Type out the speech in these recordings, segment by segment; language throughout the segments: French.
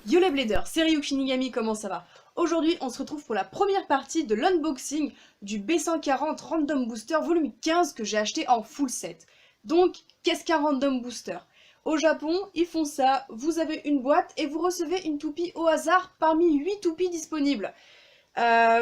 Yo les bladers, c'est Ryuk Shinigami, comment ça va? Aujourd'hui, on se retrouve pour la première partie de l'unboxing du B140 Random Booster volume 15 que j'ai acheté en full set. Donc, qu'est-ce qu'un Random Booster? Au Japon, ils font ça, vous avez une boîte et vous recevez une toupie au hasard parmi 8 toupies disponibles.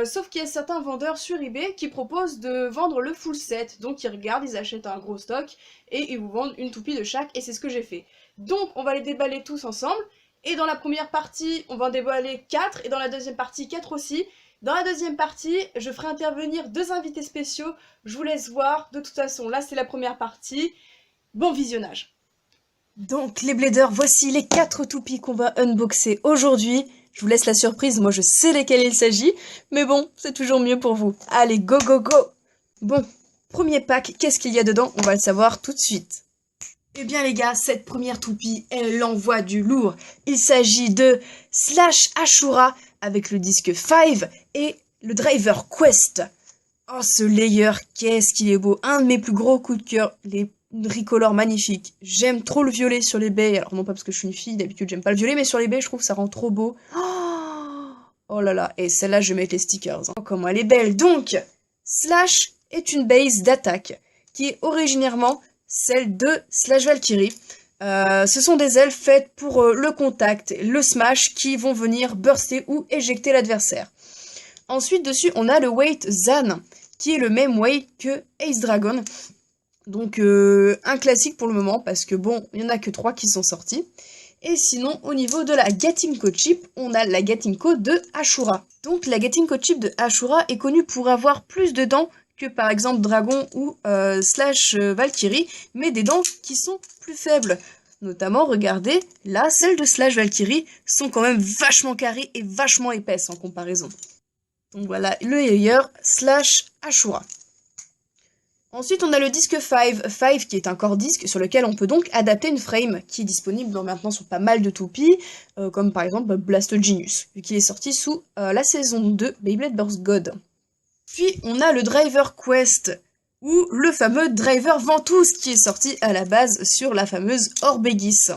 Sauf qu'il y a certains vendeurs sur eBay qui proposent de vendre le full set. Donc ils regardent, ils achètent un gros stock et ils vous vendent une toupie de chaque et c'est ce que j'ai fait. Donc on va les déballer tous ensemble. Et dans la première partie, on va en déballer 4 et dans la deuxième partie 4 aussi. Dans la deuxième partie, je ferai intervenir 2 invités spéciaux. Je vous laisse voir. De toute façon, là c'est la première partie. Bon visionnage. Donc les bladers, voici les 4 toupies qu'on va unboxer aujourd'hui. Je vous laisse la surprise, moi je sais lesquelles il s'agit, mais bon, c'est toujours mieux pour vous. Allez, go go go! Bon, premier pack, qu'est-ce qu'il y a dedans? On va le savoir tout de suite. Eh bien les gars, cette première toupie, elle envoie du lourd. Il s'agit de Slash Ashura avec le disque 5 et le Driver Quest. Oh, ce layer, qu'est-ce qu'il est beau. Un de mes plus gros coups de cœur, les tricolores magnifiques. J'aime trop le violet sur les baies. Alors non pas parce que je suis une fille, d'habitude j'aime pas le violet, mais sur les baies je trouve que ça rend trop beau. Oh là là, et celle-là je vais mettre les stickers. Oh, comment elle est belle. Donc, Slash est une base d'attaque qui est originairement celle de Slash Valkyrie. Ce sont des ailes faites pour le contact, le smash, qui vont venir burster ou éjecter l'adversaire. Ensuite, dessus, on a le weight Zan, qui est le même weight que Ace Dragon. Donc, un classique pour le moment, parce que bon, il n'y en a que 3 qui sont sortis. Et sinon, au niveau de la Gatinko Chip, on a la Gatinko de Ashura. Donc, la Gatinko Chip de Ashura est connue pour avoir plus de dents que par exemple Dragon ou Slash Valkyrie, mais des dents qui sont plus faibles. Notamment, regardez, là, celles de Slash Valkyrie sont quand même vachement carrées et vachement épaisses en comparaison. Donc voilà, le layer Slash Ashura. Ensuite, on a le disque 5 qui est un core disque sur lequel on peut donc adapter une frame qui est disponible maintenant sur pas mal de toupies, comme par exemple Blast Genius, vu qu'il est sorti sous la saison 2 Beyblade Burst God. Puis, on a le Driver Quest, ou le fameux Driver Ventouse qui est sorti à la base sur la fameuse Orbegis.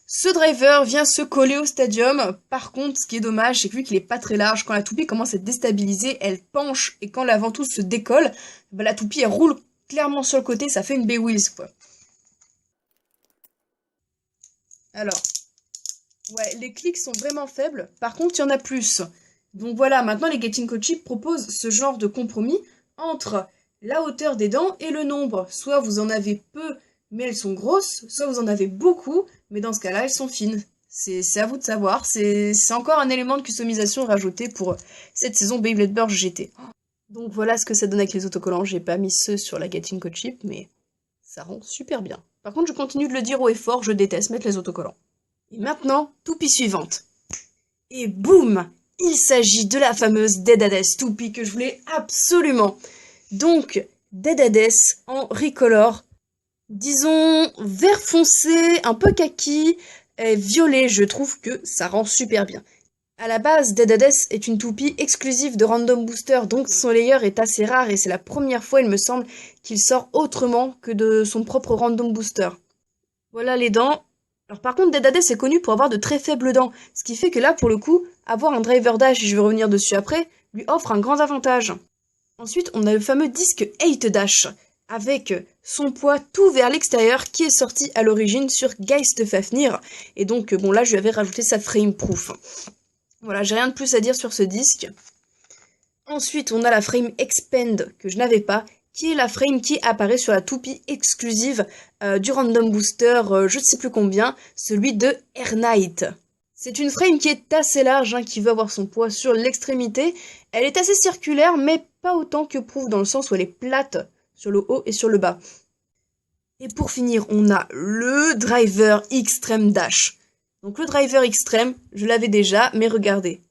Ce driver vient se coller au stadium. Par contre, ce qui est dommage, c'est que vu qu'il est pas très large, quand la toupie commence à être déstabilisée, elle penche, et quand la ventouse se décolle, bah, la toupie elle roule clairement sur le côté, ça fait une B-Wheels quoi. Alors, ouais, les clics sont vraiment faibles, par contre il y en a plus. Donc voilà, maintenant les Gatinko Chip proposent ce genre de compromis entre la hauteur des dents et le nombre. Soit vous en avez peu, mais elles sont grosses, soit vous en avez beaucoup, mais dans ce cas-là, elles sont fines. C'est à vous de savoir, c'est encore un élément de customisation rajouté pour cette saison Beyblade Burst GT. Donc voilà ce que ça donne avec les autocollants, j'ai pas mis ceux sur la Gatinko Chip, mais ça rend super bien. Par contre, je continue de le dire haut et fort, je déteste mettre les autocollants. Et maintenant, toupie suivante. Et boum! Il s'agit de la fameuse Dead Hades toupie que je voulais absolument. Donc, Dead Hades en recolor, disons vert foncé, un peu kaki, et violet, je trouve que ça rend super bien. À la base, Dead Hades est une toupie exclusive de Random Booster, donc son layer est assez rare et c'est la première fois, il me semble, qu'il sort autrement que de son propre Random Booster. Voilà les dents. Alors par contre, Dead Hades est connu pour avoir de très faibles dents, ce qui fait que là, pour le coup, avoir un driver dash, et je vais revenir dessus après, lui offre un grand avantage. Ensuite, on a le fameux disque 8 dash, avec son poids tout vers l'extérieur qui est sorti à l'origine sur Geist Fafnir. Et donc, bon là, je lui avais rajouté sa frame proof. Voilà, j'ai rien de plus à dire sur ce disque. Ensuite, on a la frame Expand, que je n'avais pas, qui est la frame qui apparaît sur la toupie exclusive du Random Booster, je ne sais plus combien, celui de Air Knight. C'est une frame qui est assez large, hein, qui veut avoir son poids sur l'extrémité. Elle est assez circulaire, mais pas autant que Proof, dans le sens où elle est plate sur le haut et sur le bas. Et pour finir, on a le Driver Extreme Dash. Donc le Driver Extreme, je l'avais déjà, mais regardez.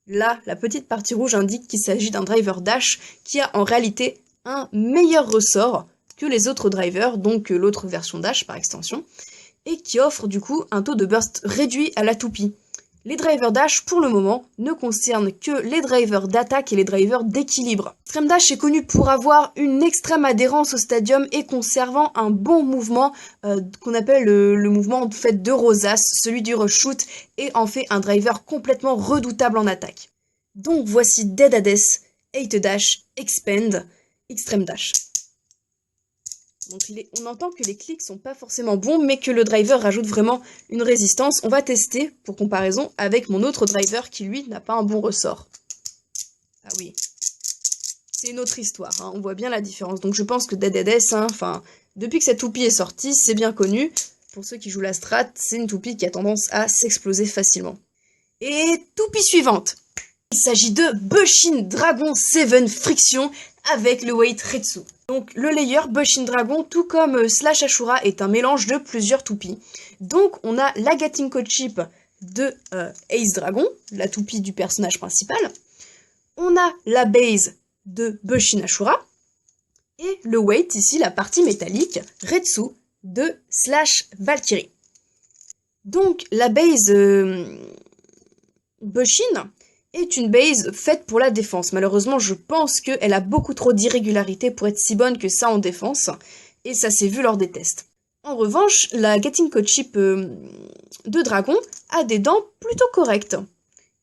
Là, la petite partie rouge indique qu'il s'agit d'un Driver Dash qui a en réalité un meilleur ressort que les autres drivers, donc l'autre version Dash par extension, et qui offre du coup un taux de burst réduit à la toupie. Les drivers dash, pour le moment, ne concernent que les drivers d'attaque et les drivers d'équilibre. Extreme Dash est connu pour avoir une extrême adhérence au stadium et conservant un bon mouvement qu'on appelle le mouvement fait de rosace, celui du rush shoot, et en fait un driver complètement redoutable en attaque. Donc voici Dead Hades, 8 Dash, Expand, Extreme Dash. Donc on entend que les clics sont pas forcément bons, mais que le driver rajoute vraiment une résistance. On va tester, pour comparaison, avec mon autre driver qui, lui, n'a pas un bon ressort. Ah oui, c'est une autre histoire, hein. On voit bien la différence. Donc je pense que Dead Hades, hein, depuis que cette toupie est sortie, c'est bien connu. Pour ceux qui jouent la strat, c'est une toupie qui a tendance à s'exploser facilement. Et toupie suivante. Il s'agit de Bushin Dragon 7 Friction avec le weight Retsu. Donc le layer Bushin Dragon, tout comme Slash Ashura, est un mélange de plusieurs toupies. Donc on a la Gatinko Chip de Ace Dragon, la toupie du personnage principal. On a la base de Bushin Ashura. Et le weight, ici, la partie métallique, Retsu de Slash Valkyrie. Donc la base Bushin est une base faite pour la défense. Malheureusement, je pense qu'elle a beaucoup trop d'irrégularités pour être si bonne que ça en défense, et ça s'est vu lors des tests. En revanche, la Gatinko Chip de Dragon a des dents plutôt correctes.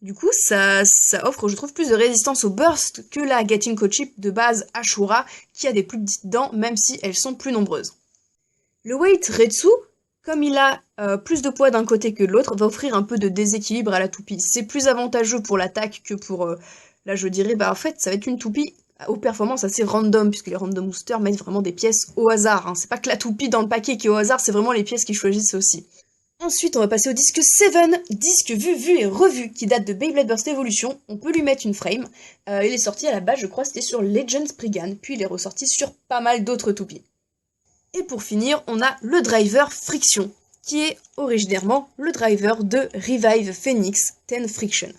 Du coup, ça offre, je trouve, plus de résistance au burst que la Gatinko Chip de base Ashura, qui a des plus petites dents, même si elles sont plus nombreuses. Le weight Retsu, comme il a plus de poids d'un côté que de l'autre, va offrir un peu de déséquilibre à la toupie. C'est plus avantageux pour l'attaque que pour... là, je dirais, en fait, ça va être une toupie aux performances assez random, puisque les random boosters mettent vraiment des pièces au hasard. Hein. C'est pas que la toupie dans le paquet qui est au hasard, c'est vraiment les pièces qu'ils choisissent aussi. Ensuite, on va passer au disque 7, disque vu et revu, qui date de Beyblade Burst Evolution. On peut lui mettre une frame. Il est sorti à la base, je crois, c'était sur Legends Spriggan, puis il est ressorti sur pas mal d'autres toupies. Et pour finir, on a le driver Friction, qui est originairement le driver de Revive Phoenix 10 Friction.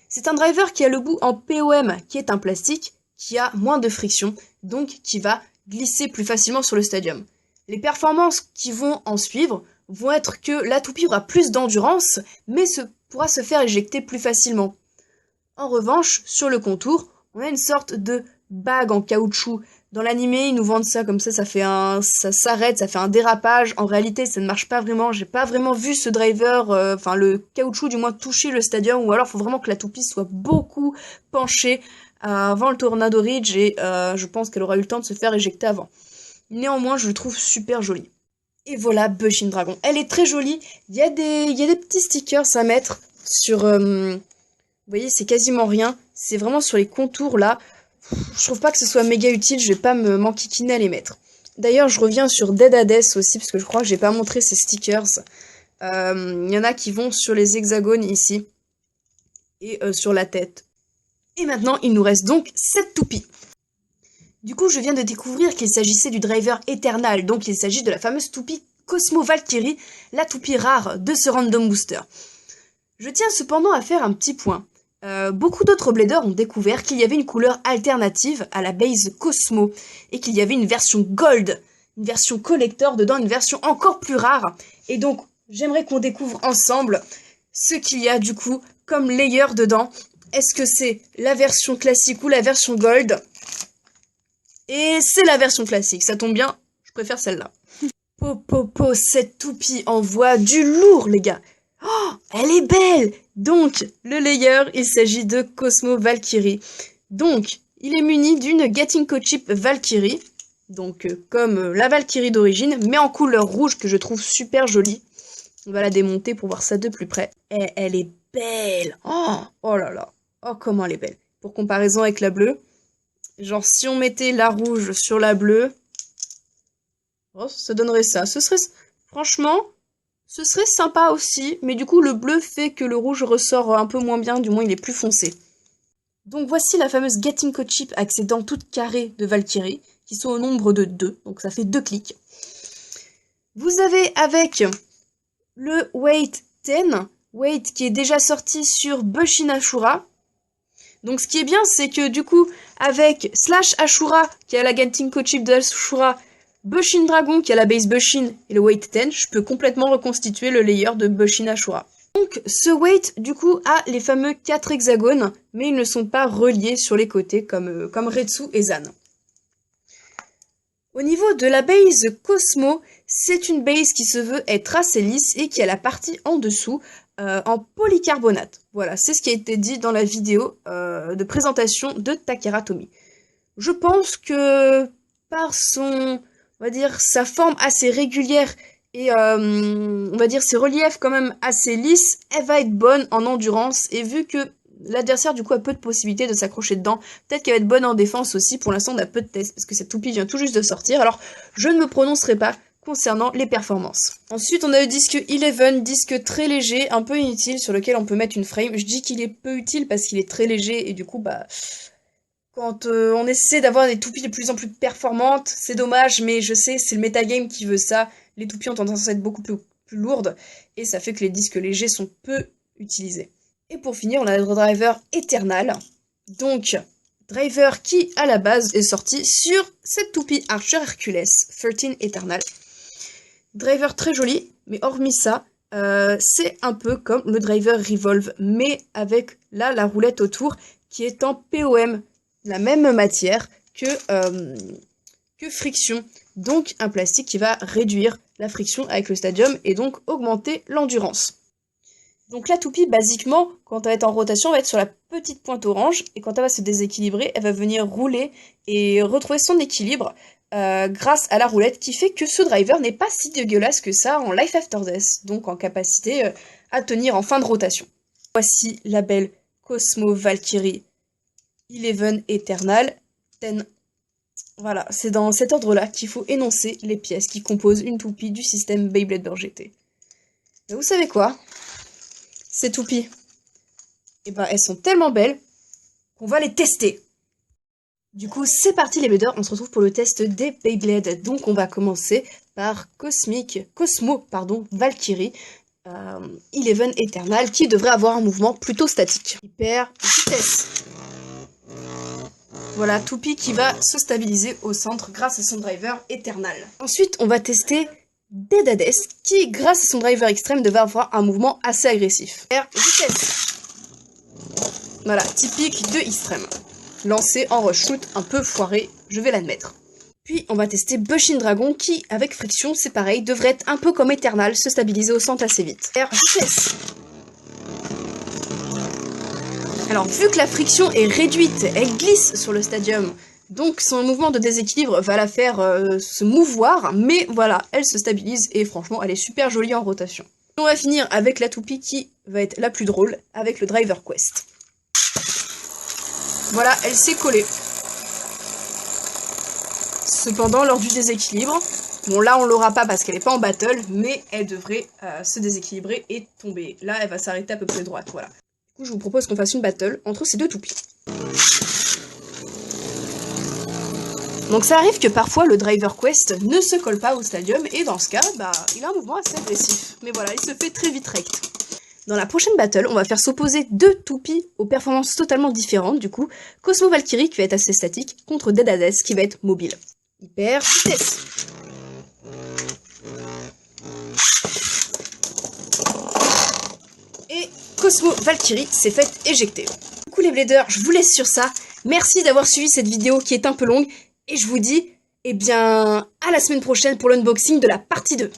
C'est un driver qui a le bout en POM, qui est un plastique, qui a moins de friction, donc qui va glisser plus facilement sur le stadium. Les performances qui vont en suivre vont être que la toupie aura plus d'endurance, mais pourra se faire éjecter plus facilement. En revanche, sur le contour, on a une sorte de bague en caoutchouc. Dans l'animé, ils nous vendent ça comme ça ça s'arrête, ça fait un dérapage. En réalité, ça ne marche pas vraiment. J'ai pas vraiment vu ce driver, le caoutchouc du moins toucher le stadium, ou alors il faut vraiment que la toupie soit beaucoup penchée avant le Tornado Ridge et je pense qu'elle aura eu le temps de se faire éjecter avant. Néanmoins, je le trouve super joli. Et voilà, Bushin Dragon. Elle est très jolie. Il y a des petits stickers à mettre sur... vous voyez, c'est quasiment rien. C'est vraiment sur les contours là. Je trouve pas que ce soit méga utile, je vais pas m'enquiquiner à les mettre. D'ailleurs, je reviens sur Dead Hades aussi, parce que je crois que j'ai pas montré ces stickers. Il y en a qui vont sur les hexagones ici, et sur la tête. Et maintenant, il nous reste donc 7 toupies. Du coup, je viens de découvrir qu'il s'agissait du driver Eternal, donc il s'agit de la fameuse toupie Cosmo Valkyrie, la toupie rare de ce random booster. Je tiens cependant à faire un petit point. Beaucoup d'autres bladers ont découvert qu'il y avait une couleur alternative à la base Cosmo et qu'il y avait une version Gold, une version collector dedans, une version encore plus rare. Et donc, j'aimerais qu'on découvre ensemble ce qu'il y a du coup comme layer dedans. Est-ce que c'est la version classique ou la version Gold? Et c'est la version classique, ça tombe bien, je préfère celle-là. Po, cette toupie envoie du lourd, les gars. Oh, elle est belle! Donc, le layer, il s'agit de Cosmo Valkyrie. Donc, il est muni d'une Gatinko Chip Valkyrie. Donc, comme la Valkyrie d'origine, mais en couleur rouge que je trouve super jolie. On va la démonter pour voir ça de plus près. Et elle est belle! Oh là là! Oh, comment elle est belle! Pour comparaison avec la bleue. Genre, si on mettait la rouge sur la bleue, oh, ça donnerait ça. Franchement, ce serait sympa aussi, mais du coup, le bleu fait que le rouge ressort un peu moins bien, du moins il est plus foncé. Donc voici la fameuse Gatinko Chip avec ses dents toutes carrées de Valkyrie, qui sont au nombre de 2, donc ça fait 2 clics. Vous avez avec le Weight 10, Weight qui est déjà sorti sur Bushin Ashura. Donc ce qui est bien, c'est que du coup, avec Slash Ashura, qui a la Gatinko Chip de Ashura, Bushin Dragon, qui a la base Bushin, et le Weight 10, je peux complètement reconstituer le layer de Bushin Ashura. Donc ce weight du coup a les fameux 4 hexagones, mais ils ne sont pas reliés sur les côtés comme Retsu et Zan. Au niveau de la base Cosmo, c'est une base qui se veut être assez lisse et qui a la partie en dessous en polycarbonate. Voilà, c'est ce qui a été dit dans la vidéo de présentation de Takara Tomy. Je pense que par on va dire, sa forme assez régulière et on va dire ses reliefs quand même assez lisses, elle va être bonne en endurance. Et vu que l'adversaire du coup a peu de possibilités de s'accrocher dedans, peut-être qu'elle va être bonne en défense aussi. Pour l'instant on a peu de tests parce que cette toupie vient tout juste de sortir, alors je ne me prononcerai pas concernant les performances. Ensuite on a le disque 11, disque très léger, un peu inutile sur lequel on peut mettre une frame. Je dis qu'il est peu utile parce qu'il est très léger et du coup bah... Quand on essaie d'avoir des toupies de plus en plus performantes, c'est dommage, mais je sais, c'est le metagame qui veut ça. Les toupies ont tendance à être beaucoup plus lourdes, et ça fait que les disques légers sont peu utilisés. Et pour finir, on a le driver Eternal. Donc, driver qui, à la base, est sorti sur cette toupie Archer Hercules 13 Eternal. Driver très joli, mais hormis ça, c'est un peu comme le driver Revolve, mais avec, là, la roulette autour, qui est en POM, la même matière que friction, donc un plastique qui va réduire la friction avec le stadium et donc augmenter l'endurance. Donc la toupie, basiquement, quand elle va être en rotation, elle va être sur la petite pointe orange, et quand elle va se déséquilibrer, elle va venir rouler et retrouver son équilibre grâce à la roulette, qui fait que ce driver n'est pas si dégueulasse que ça en Life After Death, donc en capacité à tenir en fin de rotation. Voici la belle Cosmo Valkyrie 11 Eternal 10. Voilà, c'est dans cet ordre-là qu'il faut énoncer les pièces qui composent une toupie du système Beyblade Burst GT. Et vous savez quoi? Ces toupies, eh ben, elles sont tellement belles qu'on va les tester. Du coup, c'est parti les Bladers, on se retrouve pour le test des Beyblade. Donc on va commencer par Cosmo Valkyrie 11 Eternal, qui devrait avoir un mouvement plutôt statique. Hyper vitesse. Voilà, toupie qui va se stabiliser au centre grâce à son driver Eternal. Ensuite, on va tester Dead qui, grâce à son driver extrême, devrait avoir un mouvement assez agressif. Vitesse. Voilà, typique de extrême. Lancé en rush shoot un peu foiré, je vais l'admettre. Puis on va tester Bushin Dragon qui, avec friction, c'est pareil, devrait être un peu comme Eternal, se stabiliser au centre assez vite. Vitesse. Alors, vu que la friction est réduite, elle glisse sur le stadium, donc son mouvement de déséquilibre va la faire se mouvoir, mais voilà, elle se stabilise et franchement, elle est super jolie en rotation. On va finir avec la toupie qui va être la plus drôle, avec le Driver Quest. Voilà, elle s'est collée. Cependant, lors du déséquilibre, bon là on l'aura pas parce qu'elle n'est pas en battle, mais elle devrait se déséquilibrer et tomber. Là, elle va s'arrêter à peu près droite, voilà. Du coup, je vous propose qu'on fasse une battle entre ces deux toupies. Donc ça arrive que parfois le Driver Quest ne se colle pas au stadium, et dans ce cas, bah, il a un mouvement assez agressif. Mais voilà, il se fait très vite rect. Dans la prochaine battle, on va faire s'opposer deux toupies aux performances totalement différentes, du coup. Cosmo Valkyrie qui va être assez statique, contre Dead Hades qui va être mobile. Hyper vitesse. Et Cosmo Valkyrie s'est fait éjecter. Du coup les Bladers, je vous laisse sur ça. Merci d'avoir suivi cette vidéo qui est un peu longue. Et je vous dis, eh bien, à la semaine prochaine pour l'unboxing de la partie 2.